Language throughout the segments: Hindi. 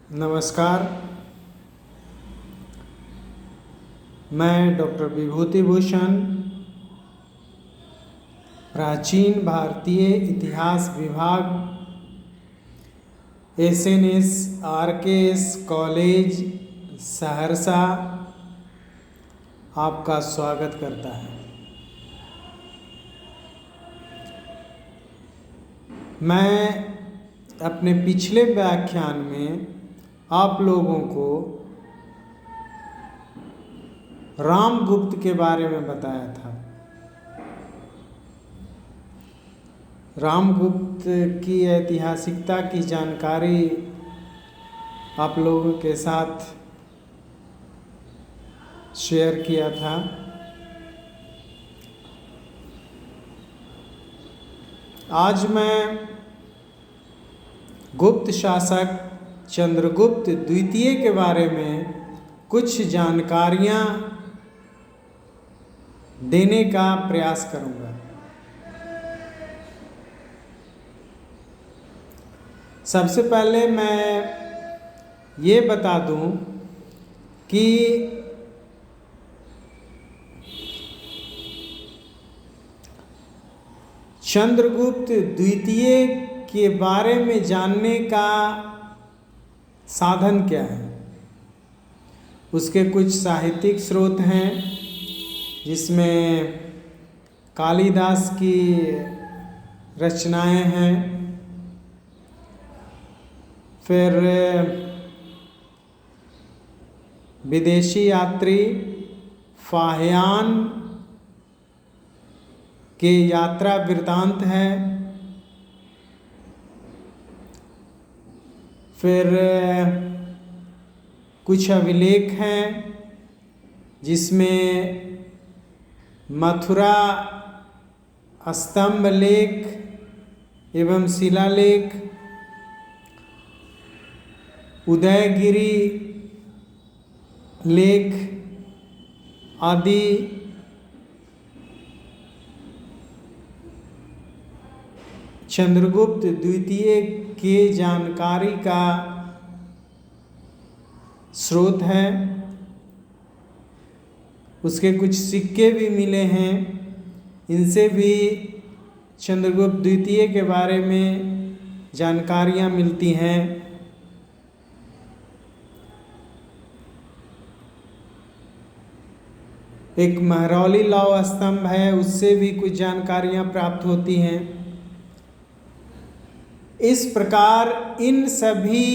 नमस्कार। मैं डॉक्टर विभूति भूषण, प्राचीन भारतीय इतिहास विभाग, SNSRKS कॉलेज सहरसा आपका स्वागत करता है। मैं अपने पिछले व्याख्यान में आप लोगों को रामगुप्त के बारे में बताया था। रामगुप्त की ऐतिहासिकता की जानकारी आप लोगों के साथ शेयर किया था। आज मैं गुप्त शासक चंद्रगुप्त द्वितीय के बारे में कुछ जानकारियां देने का प्रयास करूंगा। सबसे पहले मैं ये बता दूं कि चंद्रगुप्त द्वितीय के बारे में जानने का साधन क्या है। उसके कुछ साहित्यिक स्रोत हैं जिसमें कालिदास की रचनाएं हैं, फिर विदेशी यात्री फाहियान के यात्रा वृत्तांत है, फिर कुछ अभिलेख हैं जिसमें मथुरा स्तंभ लेख एवं शिलालेख, उदयगिरी लेख आदि चंद्रगुप्त द्वितीय के जानकारी का स्रोत है। उसके कुछ सिक्के भी मिले हैं, इनसे भी चंद्रगुप्त द्वितीय के बारे में जानकारियां मिलती हैं। एक महरौली लौह स्तंभ है, उससे भी कुछ जानकारियां प्राप्त होती हैं। इस प्रकार इन सभी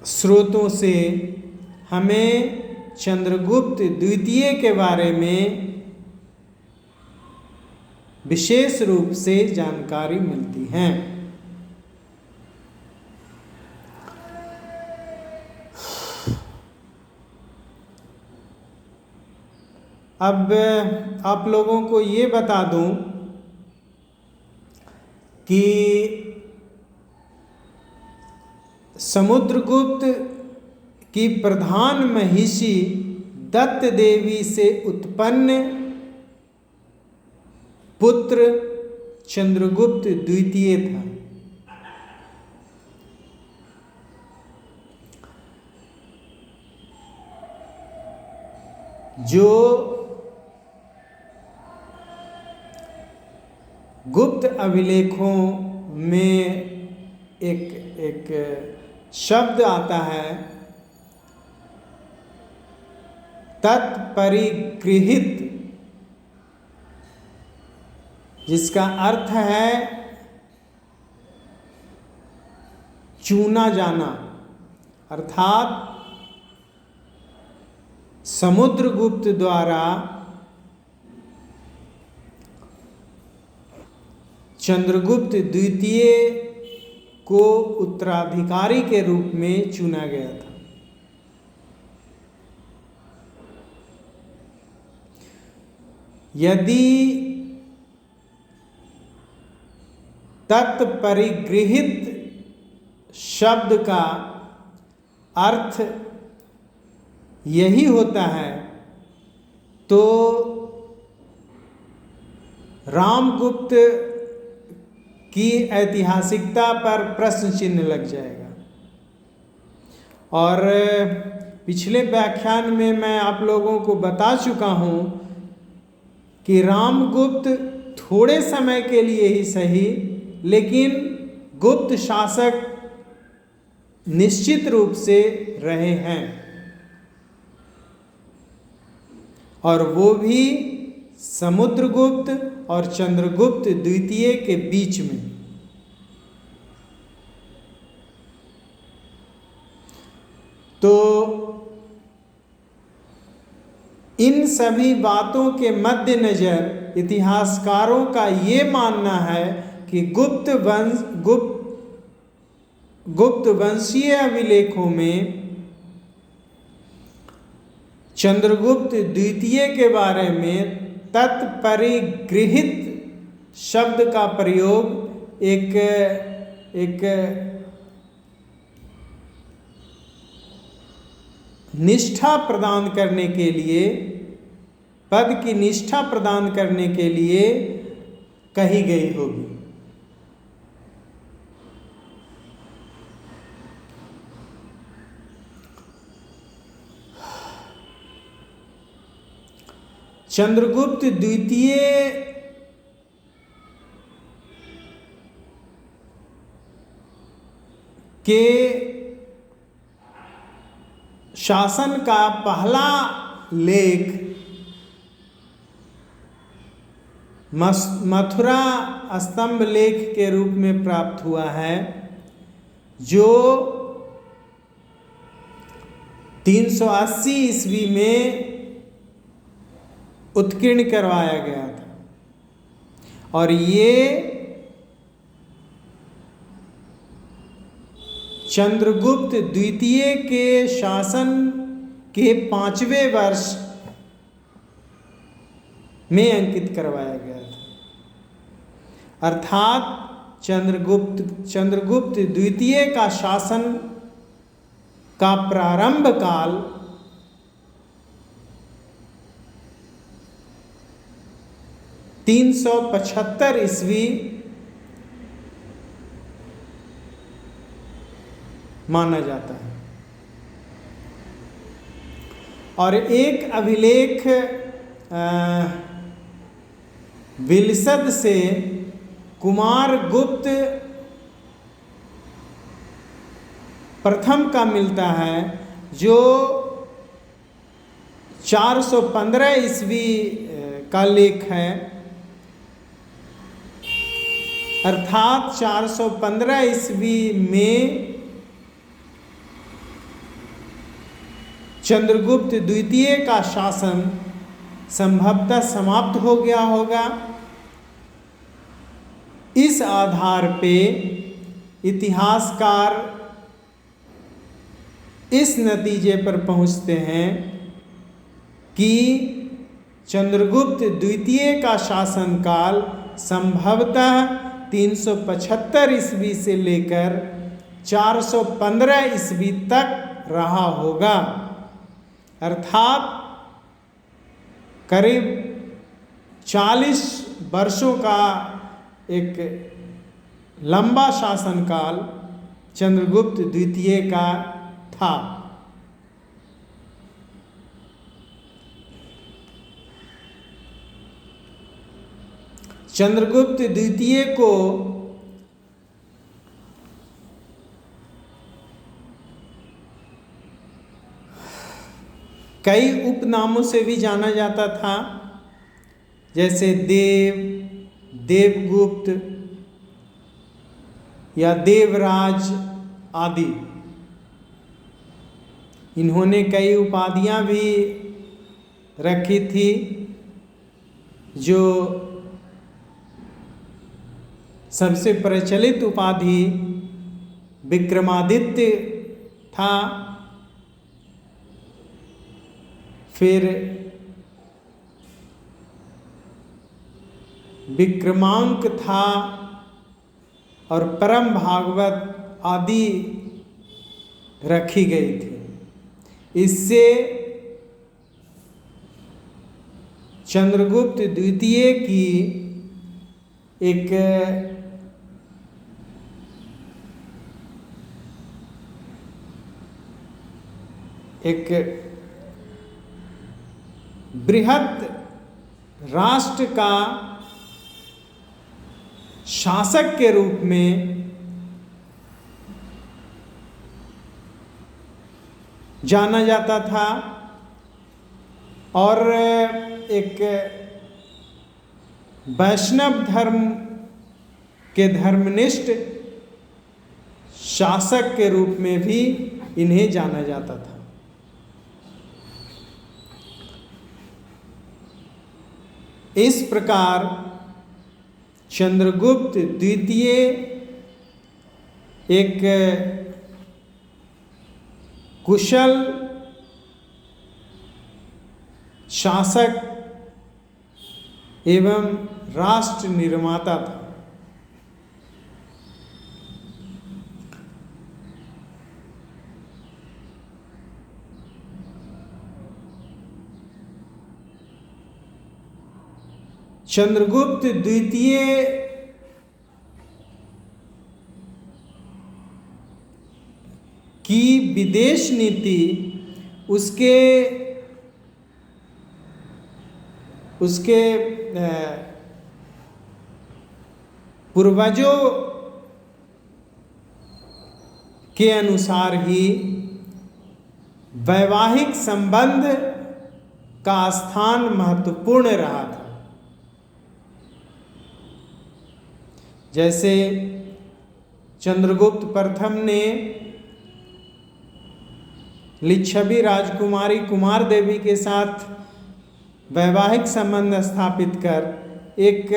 स्रोतों से हमें चंद्रगुप्त द्वितीय के बारे में विशेष रूप से जानकारी मिलती है। अब आप लोगों को ये बता दूं कि समुद्रगुप्त की प्रधान महिषी दत्त देवी से उत्पन्न पुत्र चंद्रगुप्त द्वितीय था। जो गुप्त अभिलेखों में एक शब्द आता है, तत्परिगृहित, जिसका अर्थ है चुना जाना। अर्थात समुद्रगुप्त द्वारा चंद्रगुप्त द्वितीय को उत्तराधिकारी के रूप में चुना गया था। यदि तत्परिगृहित शब्द का अर्थ यही होता है तो रामगुप्त की ऐतिहासिकता पर प्रश्न चिन्ह लग जाएगा। और पिछले व्याख्यान में मैं आप लोगों को बता चुका हूँ कि रामगुप्त थोड़े समय के लिए ही सही, लेकिन गुप्त शासक निश्चित रूप से रहे हैं, और वो भी समुद्रगुप्त और चंद्रगुप्त द्वितीय के बीच में। तो इन सभी बातों के मद्देनजर इतिहासकारों का ये मानना है कि गुप्त वंशीय अभिलेखों में चंद्रगुप्त द्वितीय के बारे में तत्परिगृहित शब्द का प्रयोग एक निष्ठा प्रदान करने के लिए, पद की निष्ठा प्रदान करने के लिए कही गई होगी। चंद्रगुप्त द्वितीय के शासन का पहला लेख मथुरा स्तंभ लेख के रूप में प्राप्त हुआ है, जो 380 ईस्वी में उत्कीर्ण करवाया गया था। और ये चंद्रगुप्त द्वितीय के शासन के 5वें वर्ष में अंकित करवाया गया था। अर्थात चंद्रगुप्त द्वितीय का शासन का प्रारंभ काल 375 ईस्वी माना जाता है। और एक अभिलेख विलसद से कुमार गुप्त प्रथम का मिलता है, जो 415 ईस्वी का लेख है। अर्थात 415 ईस्वी में चंद्रगुप्त द्वितीय का शासन संभवतः समाप्त हो गया होगा। इस आधार पे इतिहासकार इस नतीजे पर पहुंचते हैं कि चंद्रगुप्त द्वितीय का शासनकाल संभवतः 375 ईस्वी से लेकर 415 ईस्वी तक रहा होगा। अर्थात करीब 40 वर्षों का एक लंबा शासनकाल चंद्रगुप्त द्वितीय का था। चंद्रगुप्त द्वितीय को कई उपनामों से भी जाना जाता था, जैसे देवगुप्त या देवराज आदि। इन्होंने कई उपाधियां भी रखी थी, जो सबसे प्रचलित उपाधि विक्रमादित्य था, फिर विक्रमांक था, और परम भागवत आदि रखी गई थी। इससे चंद्रगुप्त द्वितीय की एक एक बृहत राष्ट्र का शासक के रूप में जाना जाता था और एक वैष्णव धर्म के धर्मनिष्ठ शासक के रूप में भी इन्हें जाना जाता था। इस प्रकार चंद्रगुप्त द्वितीय एक कुशल शासक एवं राष्ट्र निर्माता था। चंद्रगुप्त द्वितीय की विदेश नीति उसके पूर्वजों के अनुसार ही वैवाहिक संबंध का स्थान महत्वपूर्ण रहा था। जैसे चंद्रगुप्त प्रथम ने लिच्छवी राजकुमारी कुमार देवी के साथ वैवाहिक संबंध स्थापित कर एक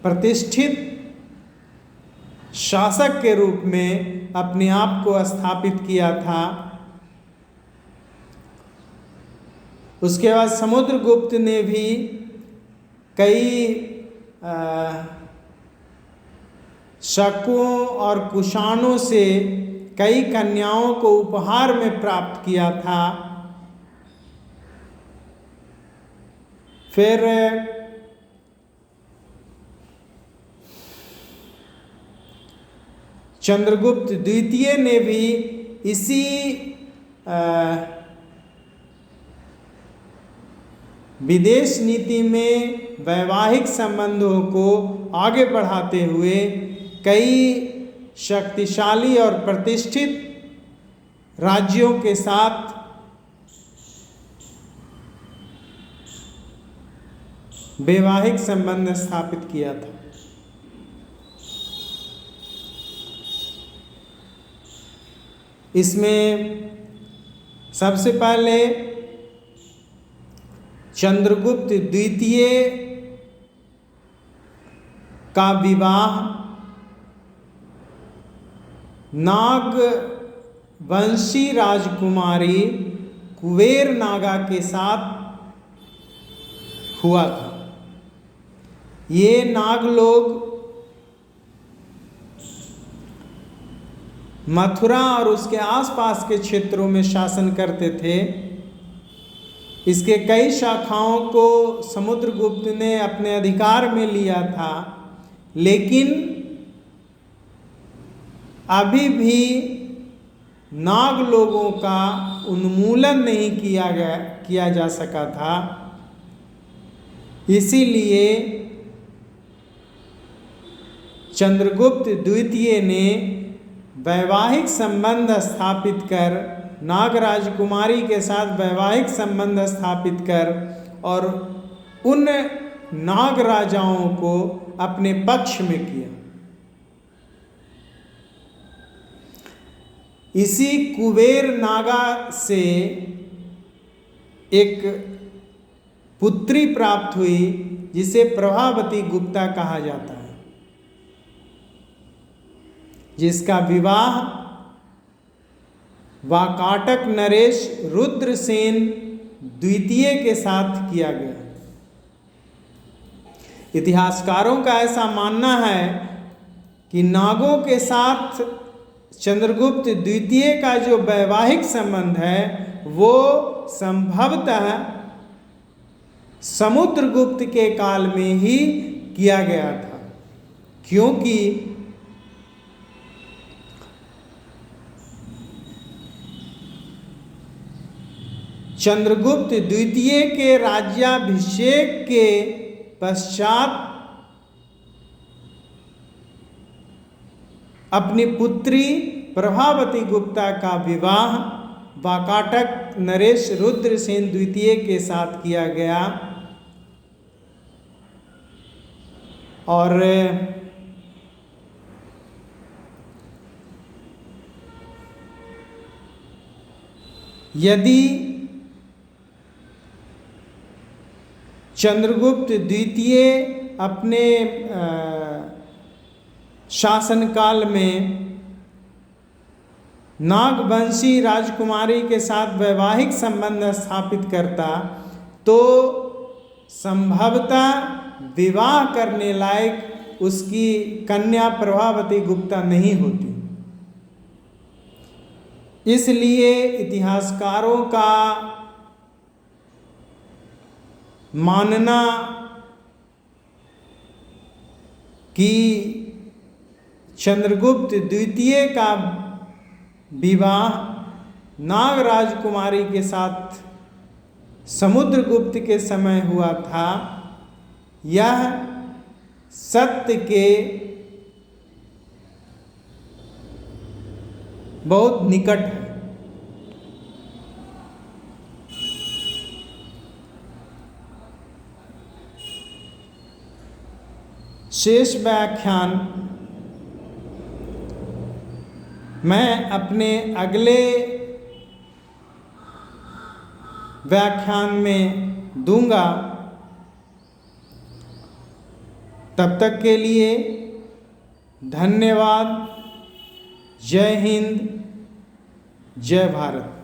प्रतिष्ठित शासक के रूप में अपने आप को स्थापित किया था। उसके बाद समुद्रगुप्त ने भी कई शकों और कुषाणों से कई कन्याओं को उपहार में प्राप्त किया था। फिर चंद्रगुप्त द्वितीय ने भी इसी विदेश नीति में वैवाहिक संबंधों को आगे बढ़ाते हुए कई शक्तिशाली और प्रतिष्ठित राज्यों के साथ वैवाहिक संबंध स्थापित किया था। इसमें सबसे पहले चंद्रगुप्त द्वितीय का विवाह नागवंशी राजकुमारी कुबेर नागा के साथ हुआ था। ये नाग लोग मथुरा और उसके आसपास के क्षेत्रों में शासन करते थे। इसके कई शाखाओं को समुद्रगुप्त ने अपने अधिकार में लिया था, लेकिन अभी भी नाग लोगों का उन्मूलन नहीं किया जा सका था। इसीलिए चंद्रगुप्त द्वितीय ने वैवाहिक संबंध स्थापित कर नाग राजकुमारी के साथ वैवाहिक संबंध स्थापित कर और उन नाग राजाओं को अपने पक्ष में किया। इसी कुबेर नागा से एक पुत्री प्राप्त हुई जिसे प्रभावती गुप्ता कहा जाता है, जिसका विवाह वाकाटक नरेश रुद्रसेन द्वितीय के साथ किया गया। इतिहासकारों का ऐसा मानना है कि नागों के साथ चंद्रगुप्त द्वितीय का जो वैवाहिक संबंध है वो संभवतः समुद्रगुप्त के काल में ही किया गया था, क्योंकि चंद्रगुप्त द्वितीय के राज्याभिषेक के पश्चात अपनी पुत्री प्रभावती गुप्ता का विवाह वाकाटक नरेश रुद्रसेन द्वितीय के साथ किया गया और यदि चंद्रगुप्त द्वितीय अपने शासनकाल में नागवंशी राजकुमारी के साथ वैवाहिक संबंध स्थापित करता तो संभवतः विवाह करने लायक उसकी कन्या प्रभावती गुप्ता नहीं होती। इसलिए इतिहासकारों का मानना कि चंद्रगुप्त द्वितीय का विवाह नागराज कुमारी के साथ समुद्रगुप्त के समय हुआ था, यह सत्य के बहुत निकट है। शेष व्याख्यान मैं अपने अगले व्याख्यान में दूंगा। तब तक के लिए धन्यवाद। जय हिंद, जय भारत।